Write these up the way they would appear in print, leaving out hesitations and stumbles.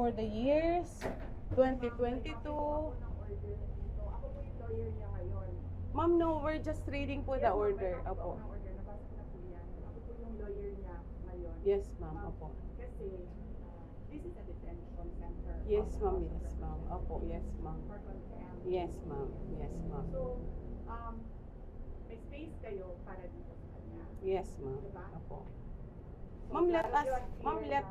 for the years 2022. Ako ng order na dito. Ako po yung lawyer niya ngayon. Ma'am, no, we're just reading po the order. Ako Opo. ng order. Nabasa na po yan. Ako po yung lawyer niya ngayon. Yes, ma'am. Opo. Kasi this is a detention center. Yes, ma'am. Yes, ma'am. Opo. Yes, ma'am. For contempt. Yes, ma'am. Yes, ma'am. So, may space kayo para dito sa kanya. Yes, ma'am. Diba? Opo. So, Ma'am, let lalo us, yun, ma'am, clear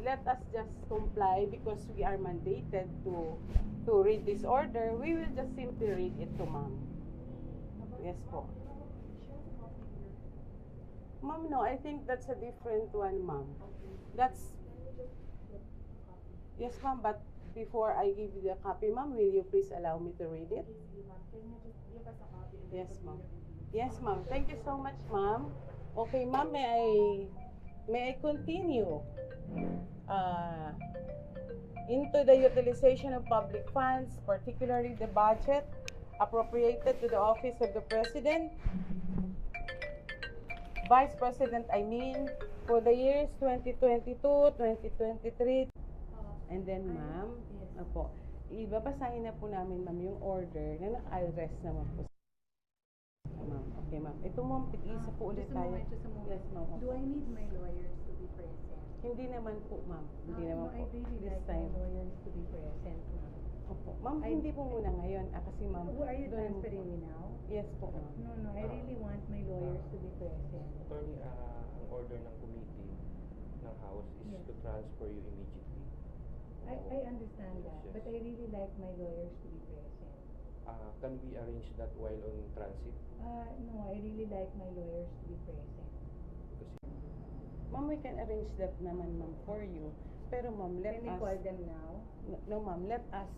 let us just comply because we are mandated to read this order. We will just simply read it to ma'am. Yes po. Ma'am, no, I think that's a different one, ma'am. That's, yes, ma'am, but before I give you the copy, ma'am, will you please allow me to read it? Can you just give us a copy? and Yes, then ma'am. we'll review? Yes, ma'am. Thank you so much, ma'am. Okay, ma'am, may I continue into the utilization of public funds, particularly the budget appropriated to the office of the President, Vice President, I mean, for the years 2022, 2023. And then, ma'am, opo, ibabasahin na po namin, ma'am, yung order na naka-arrest naman po. Ma'am, okay, ma'am. Ito, ma'am, tig-isa po ulit Just a tayo. moment, just a moment. Yes, ma'am. Do I need my lawyers to be present? Hindi naman po, ma'am. Hindi naman No, po. I really This like time. my lawyers to be present, ma'am. Opo. Ma'am, hindi po muna ngayon. Kasi, ma'am. Who are you doon- transferring me now? Yes po, ma'am. No, I really want my lawyers to be present. Attorney, ang order ng committee ng House is Yes. to transfer you immediately. I understand that, Yes, yes. but I really like my lawyers to be present. Can we arrange that while on transit? No, I really like my lawyers to be present. Because Ma'am, we can arrange that naman, ma'am, for you. Pero, ma'am, let Can we us... call them now? No, ma'am, let us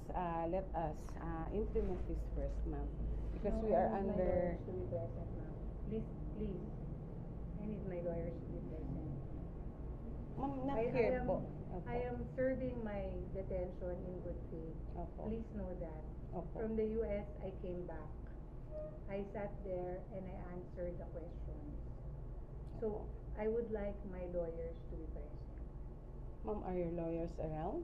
implement this first, ma'am. Because No, we are I need my under... lawyers to be present, ma'am. Please, please. I need my lawyers to be present. Ma'am, not I here am- po. Opo. I am serving my detention in good faith. Opo. Please know that. Opo. From the US, I came back. I sat there and I answered the questions. So, I would like my lawyers to be present. Ma'am, are your lawyers around?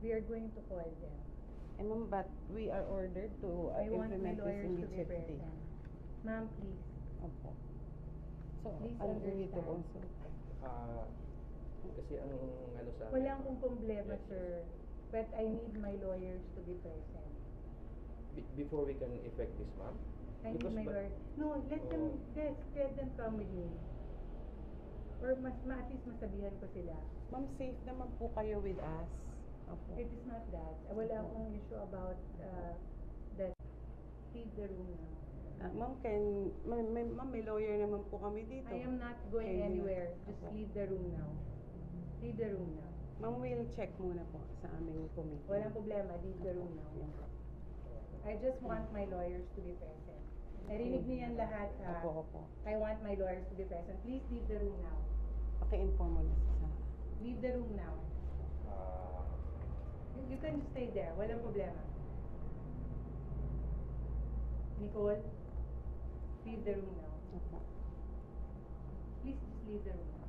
We are going to call them. Ma'am, but we are ordered to I want my implement this lawyers to be immediately. present. Ma'am, please. Opo. So, Please ano we need to understand. also? kasi ang ano sa Wala akong problema, Yes, yes. sir. But I need my lawyers to be present. Before we can effect this, ma'am? I need Because my ba- lawyers. No, let them, let them come with me. Or at least masabihan ko sila. Ma'am, safe naman po kayo with us. Opo. It is not that. Wala akong issue about that. Leave the room now. Ma'am, ma'am, may lawyer naman po kami dito. I am not going Okay, anywhere. Just Opo. leave the room now. Leave the room now. Ma'am, we'll check muna po sa aming committee. Walang problema. Leave the room now. Yan po. I just want my lawyers to be present. Narinig niyo yan lahat, ha? Opo, opo. I want my lawyers to be present. Please leave the room now. Paki-inform mo na sa... Leave the room now. You can stay there. Walang problema. Nicole, leave the room now. Opo. Please just leave the room now.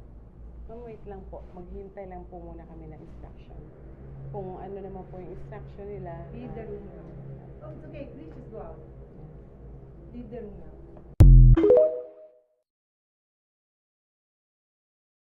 Ma'am, wait lang po. Maghintay lang po muna kami ng instruction. Kung ano naman po yung instruction nila. Leave the room now. Oh, it's okay. Please just go out. Leave the room now.